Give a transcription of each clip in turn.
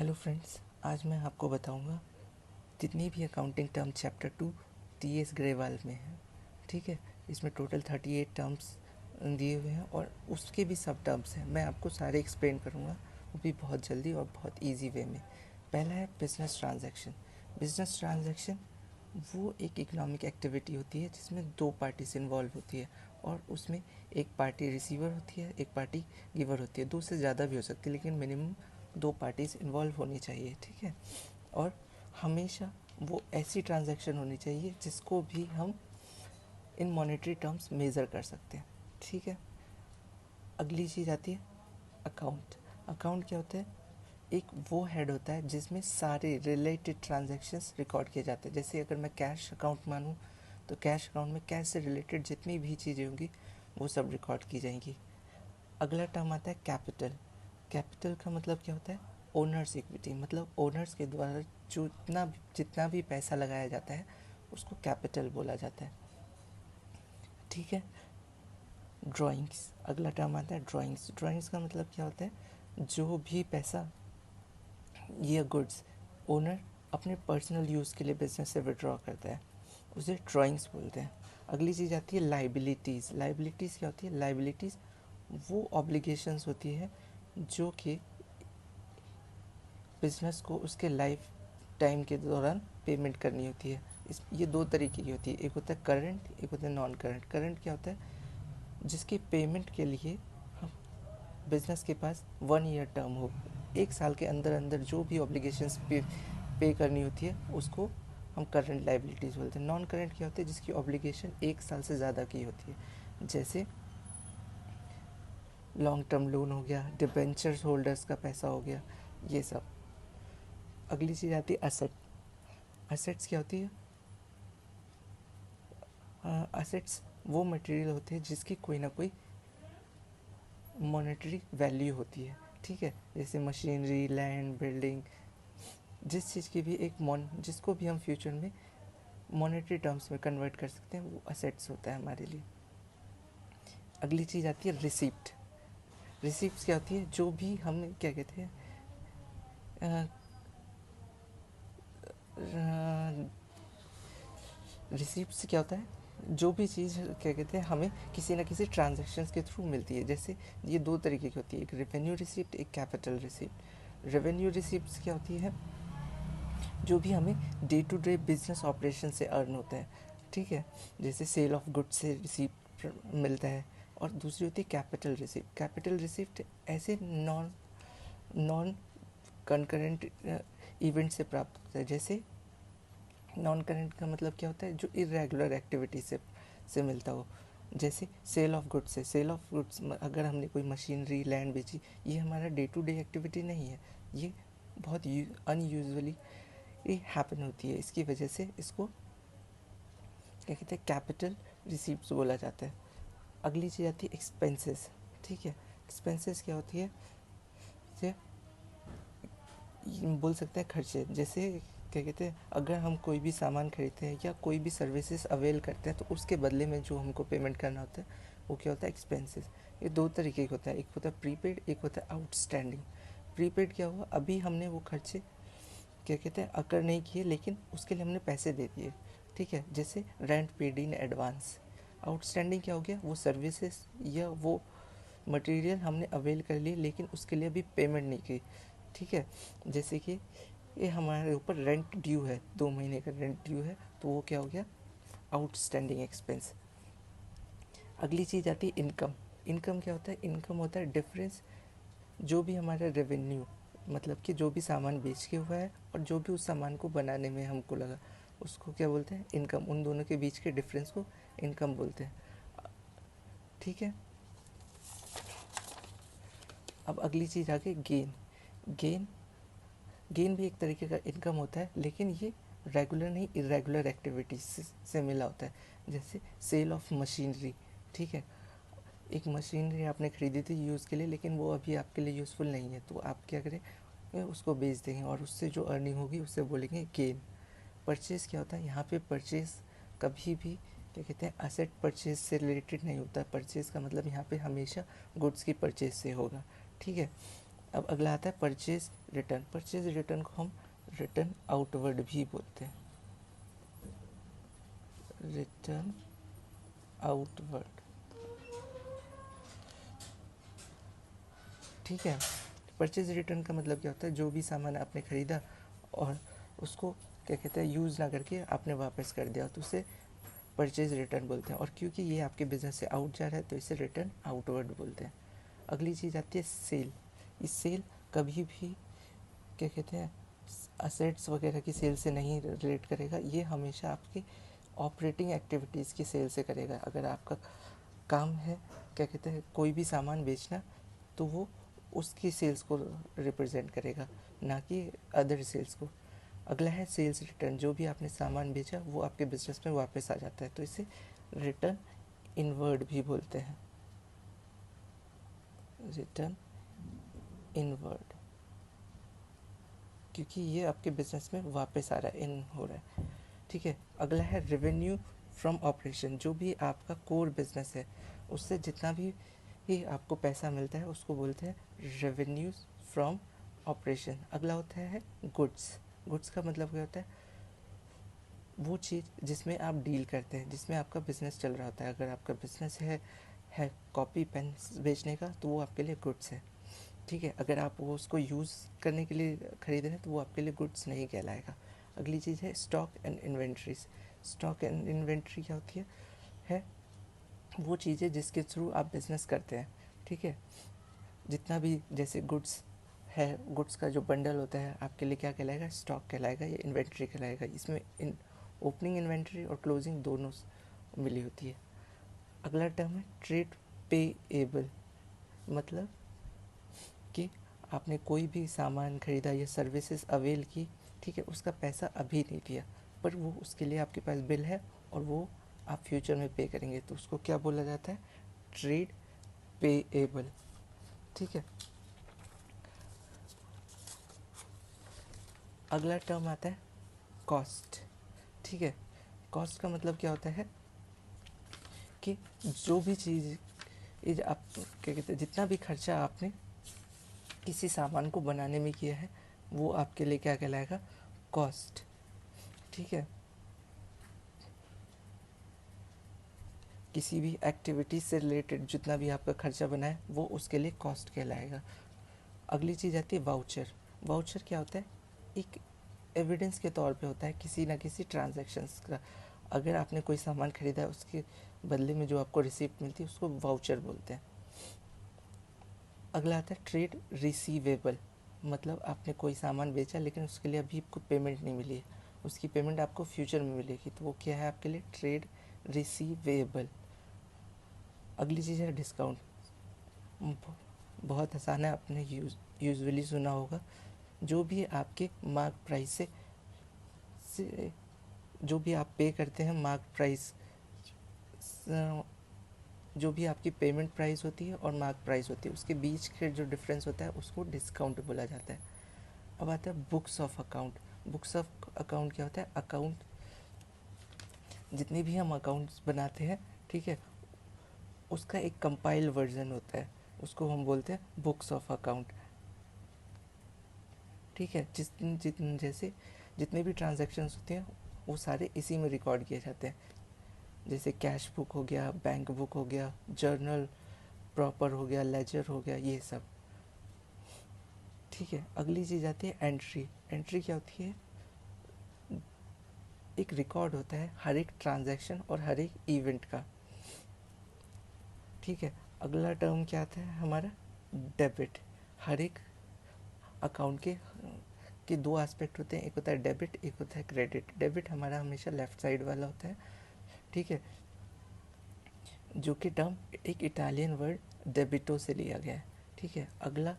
Hello friends, आज मैं आपको बताऊंगा जितनी भी accounting term chapter 2 TS Grewal में है। ठीक है, इसमें टोटल 38 टर्म्स दिए हुए हैं और उसके भी सब टर्म्स हैं। मैं आपको सारे एक्सप्लेन करूंगा, वो भी बहुत जल्दी और बहुत इजी वे में। पहला है बिजनेस ट्रांजैक्शन। बिजनेस ट्रांजैक्शन वो एक इकोनॉमिक एक्टिविटी होती है जिसमें दो पार्टीज इन्वॉल्व होती है और उसमें एक पार्टी रिसीवर होती है, एक पार्टी गिवर होती है। दो से ज़्यादा भी हो सकती है लेकिन मिनिमम दो पार्टीज इन्वॉल्व होनी चाहिए। ठीक है, और हमेशा वो ऐसी ट्रांजैक्शन होनी चाहिए जिसको भी हम इन मॉनेटरी टर्म्स मेज़र कर सकते हैं। ठीक है, अगली चीज़ आती है अकाउंट। अकाउंट क्या होता है? एक वो हेड होता है जिसमें सारे रिलेटेड ट्रांजैक्शंस रिकॉर्ड किए जाते हैं। जैसे अगर मैं कैश अकाउंट मानूँ तो कैश अकाउंट में कैश से रिलेटेड जितनी भी चीज़ें होंगी वो सब रिकॉर्ड की जाएंगी। अगला टर्म आता है कैपिटल। कैपिटल का मतलब क्या होता है? ओनर्स इक्विटी, मतलब ओनर्स के द्वारा जितना भी पैसा लगाया जाता है उसको कैपिटल बोला जाता है। ठीक है, ड्राइंग्स। अगला टर्म आता है ड्राइंग्स। ड्राइंग्स का मतलब क्या होता है? जो भी पैसा या गुड्स ओनर अपने पर्सनल यूज़ के लिए बिजनेस से विड्रॉ करता है उसे ड्राइंग्स बोलते हैं। अगली चीज़ आती है लाइबिलिटीज़। लाइबिलिटीज़ क्या होती है? लाइबिलिटीज़ वो ऑब्लिगेशंस होती है जो कि बिजनेस को उसके लाइफ टाइम के दौरान पेमेंट करनी होती है। ये दो तरीके की होती है, एक होता है करंट, एक होता है नॉन करंट। करंट क्या होता है? जिसके पेमेंट के लिए हम बिजनेस के पास 1 ईयर टर्म हो, 1 साल के अंदर अंदर जो भी ऑब्लिगेशंस पे करनी होती है उसको हम करंट लाइबिलिटीज़ बोलते हैं। नॉन करंट क्या होती है? जिसकी ऑब्लिगेशन 1 साल से ज़्यादा की होती है, जैसे लॉन्ग टर्म लोन हो गया, डिबेंचर्स होल्डर्स का पैसा हो गया, ये सब। अगली चीज़ आती है असेट। असेट्स क्या होती है? असेट्स वो मटेरियल होते हैं जिसकी कोई ना कोई मॉनेटरी वैल्यू होती है। ठीक है, जैसे मशीनरी, लैंड, बिल्डिंग, जिस चीज़ की भी जिसको भी हम फ्यूचर में मॉनेटरी टर्म्स में कन्वर्ट कर सकते हैं वो असेट्स होता है हमारे लिए। अगली चीज़ आती है रिसिप्ट। रिसिप्ट क्या होती है? जो भी हम क्या कहते हैं, रिसिप्ट क्या होता है? जो भी चीज़ क्या कहते हैं हमें किसी न किसी ट्रांजैक्शंस के थ्रू मिलती है। जैसे ये दो तरीके की होती है, एक रेवेन्यू रिसिप्ट, एक कैपिटल रिसिप्ट। रेवेन्यू रिसिप्ट क्या होती है? जो भी हमें day to day business operation से अर्न होता है। ठीक है, जैसे सेल ऑफ गुड्स से रिसिप्ट मिलता है। और दूसरी होती है कैपिटल रिसिप्ट। कैपिटल रिसिप्ट ऐसे नॉन नॉन कंकरेंट इवेंट से प्राप्त होता है। जैसे नॉन करेंट का मतलब क्या होता है? जो इरेगुलर एक्टिविटी से मिलता हो। जैसे सेल ऑफ गुड्स से, सेल ऑफ गुड्स अगर हमने कोई मशीनरी, लैंड बेची, ये हमारा डे टू डे एक्टिविटी नहीं है, ये बहुत अनयूजुअली ये हैपन होती है। इसकी वजह से इसको क्या कहते हैं? कैपिटल रिसीप्ट्स बोला जाता है। अगली चीज़ आती है एक्सपेंसेस। ठीक है, एक्सपेंसेस क्या होती है? जैसे बोल सकते हैं खर्चे। जैसे क्या कहते हैं, अगर हम कोई भी सामान खरीदते हैं या कोई भी सर्विसेज अवेल करते हैं तो उसके बदले में जो हमको पेमेंट करना होता है वो क्या होता है? एक्सपेंसेस। ये दो तरीके का होता है, एक होता है प्रीपेड, एक होता है आउटस्टैंडिंग। प्रीपेड क्या हुआ? अभी हमने वो खर्चे क्या कहते हैं अकर नहीं किए लेकिन उसके लिए हमने पैसे दे दिए। ठीक है, जैसे rent paid in advance. Outstanding क्या हो गया? वो सर्विसेज या वो मटेरियल हमने अवेल कर लिए लेकिन उसके लिए अभी पेमेंट नहीं की। ठीक है, जैसे कि ये हमारे ऊपर रेंट ड्यू है, 2 महीने का रेंट ड्यू है, तो वो क्या हो गया? Outstanding expense. अगली चीज़ आती है इनकम। इनकम क्या होता है? इनकम होता है डिफरेंस जो भी हमारा रेवेन्यू, मतलब कि जो भी सामान बेच के हुआ है और जो भी उस सामान को बनाने में हमको लगा, उसको क्या बोलते हैं? इनकम। उन दोनों के बीच के डिफरेंस को इनकम बोलते हैं। ठीक है, अब अगली चीज़ आ गई गेन। गेन गेन भी एक तरीके का इनकम होता है लेकिन ये रेगुलर नहीं, इरेगुलर एक्टिविटीज से मिला होता है। जैसे सेल ऑफ मशीनरी। ठीक है, एक मशीनरी आपने खरीदी थी यूज़ के लिए लेकिन वो अभी आपके लिए यूज़फुल नहीं है, तो आप क्या करें? उसको बेच देंगे और उससे जो अर्निंग होगी उससे बोलेंगे गेन। परचेज़ क्या होता है? यहाँ पे परचेज़ कभी भी क्या कहते हैं असेट परचेज से रिलेटेड नहीं होता। परचेज़ का मतलब यहाँ पे हमेशा गुड्स की परचेज से होगा। ठीक है, अब अगला आता है परचेज रिटर्न। परचेज रिटर्न को हम रिटर्न आउटवर्ड भी बोलते हैं, रिटर्न आउटवर्ड। ठीक है, परचेज रिटर्न का मतलब क्या होता है, जो भी सामान आपने खरीदा और उसको क्या कहते हैं यूज़ ना करके आपने वापस कर दिया, तो उसे परचेज रिटर्न बोलते हैं। और क्योंकि ये आपके बिजनेस से आउट जा रहा है तो इसे रिटर्न आउटवर्ड बोलते हैं। अगली चीज़ आती है सेल। इस सेल कभी भी क्या कहते हैं असेट्स वगैरह की सेल से नहीं रिलेट करेगा, ये हमेशा आपकी ऑपरेटिंग एक्टिविटीज़ की सेल से करेगा। अगर आपका काम है क्या कहते हैं कोई भी सामान बेचना, तो वो उसकी सेल्स को रिप्रेजेंट करेगा, ना कि अदर सेल्स को। अगला है सेल्स रिटर्न। जो भी आपने सामान बेचा वो आपके बिजनेस में वापस आ जाता है, तो इसे रिटर्न इनवर्ड भी बोलते हैं, रिटर्न इनवर्ड, क्योंकि ये आपके बिजनेस में वापस आ रहा है, इन हो रहा है। ठीक है, अगला है रेवेन्यू फ्रॉम ऑपरेशन। जो भी आपका कोर बिजनेस है उससे जितना भी ही आपको पैसा मिलता है उसको बोलते हैं रेवेन्यू फ्रॉम ऑपरेशन। अगला होता है गुड्स। गुड्स का मतलब क्या होता है, वो चीज़ जिसमें आप डील करते हैं, जिसमें आपका बिजनेस चल रहा होता है। अगर आपका बिजनेस है कॉपी पेन बेचने का, तो वो आपके लिए गुड्स है। ठीक है, अगर आप वो उसको यूज़ करने के लिए खरीद रहे हैं तो वो आपके लिए गुड्स नहीं कहलाएगा। अगली चीज़ है stock and inventories. Stock and inventory क्या होती है वो चीज़ें जिसके थ्रू आप बिज़नेस करते हैं। ठीक है, जितना भी जैसे गुड्स है, गुड्स का जो बंडल होता है आपके लिए क्या कहलाएगा, स्टॉक कहलाएगा या इन्वेंट्री कहलाएगा। इसमें ओपनिंग इन्वेंट्री और क्लोजिंग दोनों मिली होती है। अगला टर्म है ट्रेड पेएबल। मतलब कि आपने कोई भी सामान खरीदा या सर्विसेज अवेल की, ठीक है, उसका पैसा अभी नहीं लिया, पर वो उसके लिए आपके पास बिल है और वो आप फ्यूचर में पे करेंगे, तो उसको क्या बोला जाता है, ट्रेड पेएबल। ठीक है, अगला टर्म आता है कॉस्ट। ठीक है, कॉस्ट का मतलब क्या होता है कि जो भी चीज़ आप क्या कहते हैं, जितना भी खर्चा आपने किसी सामान को बनाने में किया है वो आपके लिए क्या कहलाएगा, कॉस्ट। ठीक है, किसी भी एक्टिविटी से रिलेटेड जितना भी आपका खर्चा बना है वो उसके लिए कॉस्ट कहलाएगा। अगली चीज़ आती है वाउचर। वाउचर क्या होता है, एक एविडेंस के तौर पे होता है किसी ना किसी ट्रांजैक्शंस का। अगर आपने कोई सामान खरीदा है उसके बदले में जो आपको रिसीप्ट मिलती है उसको वाउचर बोलते हैं। अगला आता है ट्रेड रिसीवेबल। मतलब आपने कोई सामान बेचा लेकिन उसके लिए अभी आपको पेमेंट नहीं मिली है, उसकी पेमेंट आपको फ्यूचर में मिलेगी, तो वो क्या है आपके लिए, ट्रेड रिसीवेबल। अगली चीज़ है डिस्काउंट। बहुत आसान है, आपने यूजुअली सुना होगा। जो भी आपके मार्क प्राइस से जो भी आप पे करते हैं मार्क प्राइस, जो भी आपकी पेमेंट प्राइस होती है और मार्क प्राइस होती है उसके बीच के जो डिफरेंस होता है उसको डिस्काउंट बोला जाता है। अब आता है books of account. Books of account क्या होता है, अकाउंट जितने भी हम अकाउंट्स बनाते हैं, ठीक है, उसका एक कंपाइल वर्जन होता है, उसको हम बोलते हैं बुक्स ऑफ अकाउंट। ठीक है, जैसे जितने भी ट्रांजैक्शंस होते हैं वो सारे इसी में रिकॉर्ड किए जाते हैं। जैसे कैश बुक हो गया, बैंक बुक हो गया, जर्नल प्रॉपर हो गया, लेजर हो गया, ये सब। ठीक है, अगली चीज़ आती है एंट्री। एंट्री क्या होती है, एक रिकॉर्ड होता है हर एक ट्रांजैक्शन और हर एक इवेंट का। ठीक है, अगला टर्म क्या आता है हमारा, डेबिट। हर एक अकाउंट के दो एस्पेक्ट होते हैं, एक होता है डेबिट, एक होता है क्रेडिट। डेबिट हमारा हमेशा लेफ़्ट साइड वाला होता है, ठीक है, जो कि टर्म एक इटालियन वर्ड डेबिटो से लिया गया है। ठीक है, अगला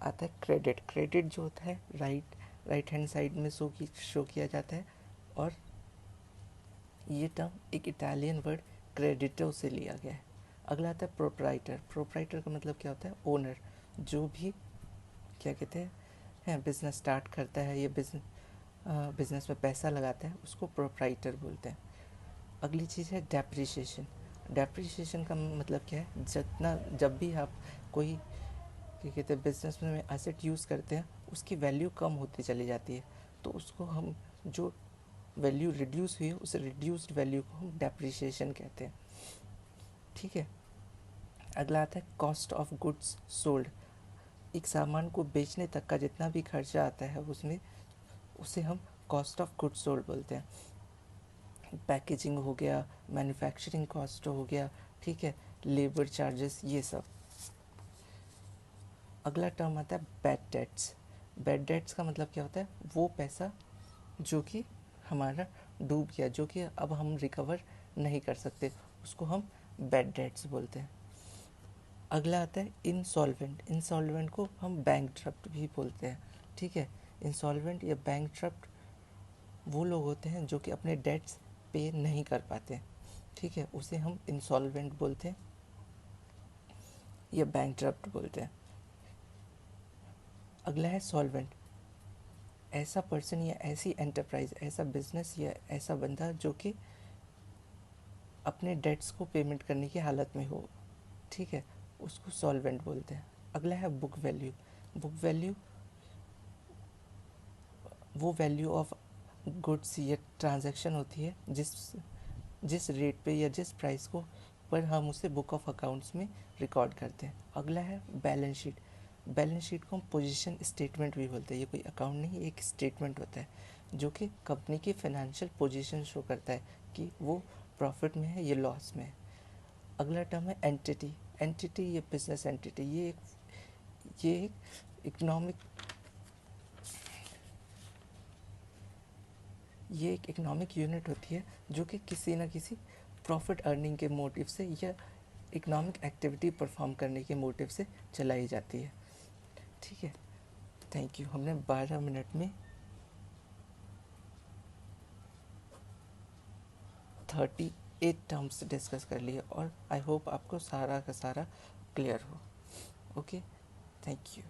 आता है क्रेडिट। क्रेडिट जो होता है राइट हैंड साइड में शो किया जाता है, और ये टर्म एक इटालियन वर्ड क्रेडिटो से लिया गया है। अगला आता है प्रोप्राइटर। प्रोप्राइटर का मतलब क्या होता है, ओनर। जो भी क्या कहते हैं बिजनेस स्टार्ट करता है, ये बिजनेस में पैसा लगाता है, उसको प्रोप्राइटर बोलते हैं। अगली चीज़ है डेप्रिसिएशन। डेप्रिसिएशन का मतलब क्या है, जब भी आप कोई क्या कहते हैं बिजनेस में एसेट यूज़ करते हैं उसकी वैल्यू कम होती चली जाती है, तो उसको हम जो वैल्यू रिड्यूस हुई है उस रिड्यूस्ड वैल्यू को हम डेप्रिसिएशन कहते हैं। ठीक है, अगला आता है कॉस्ट ऑफ गुड्स सोल्ड। एक सामान को बेचने तक का जितना भी खर्चा आता है उसमें उसे हम कॉस्ट ऑफ गुड्स सोल्ड बोलते हैं। पैकेजिंग हो गया, मैन्युफैक्चरिंग कॉस्ट हो गया, ठीक है, लेबर चार्जेस, ये सब। अगला टर्म आता है बैड डेट्स। बैड डेट्स का मतलब क्या होता है, वो पैसा जो कि हमारा डूब गया, जो कि अब हम रिकवर नहीं कर सकते, उसको हम बैड डेट्स बोलते हैं। अगला आता है इंसॉल्वेंट। इंसॉल्वेंट को हम बैंकक्रप्ट भी बोलते हैं। ठीक है, इंसॉल्वेंट या बैंकक्रप्ट वो लोग होते हैं जो कि अपने डेट्स पे नहीं कर पाते। ठीक है, उसे हम इंसॉल्वेंट बोलते हैं या बैंकक्रप्ट बोलते हैं। अगला है सॉल्वेंट। ऐसा पर्सन या ऐसी एंटरप्राइज, ऐसा बिजनेस या ऐसा बंदा जो कि अपने डेट्स को पेमेंट करने की हालत में हो। ठीक है, उसको सॉल्वेंट बोलते हैं। अगला है बुक वैल्यू। बुक वैल्यू वो वैल्यू ऑफ गुड्स या ट्रांजैक्शन होती है जिस जिस रेट पे या जिस प्राइस को पर हम उसे बुक ऑफ अकाउंट्स में रिकॉर्ड करते हैं। अगला है बैलेंस शीट। बैलेंस शीट को हम पोजीशन स्टेटमेंट भी बोलते हैं। ये कोई अकाउंट नहीं, एक स्टेटमेंट होता है जो कि कंपनी की फाइनेंशियल पोजीशन शो करता है कि वो प्रॉफिट में है या लॉस में है। अगला टर्म है एंटिटी। एंटिटी या बिजनेस एंटिटी, ये एक इकोनॉमिक ये एक इकोनॉमिक यूनिट होती है जो कि किसी न किसी प्रॉफिट अर्निंग के मोटिव से या इकोनॉमिक एक्टिविटी परफॉर्म करने के मोटिव से चलाई जाती है। ठीक है, थैंक यू। हमने 12 मिनट में 38 टर्म्स डिस्कस कर लिए और आई होप आपको सारा का सारा क्लियर हो। Okay, thank you.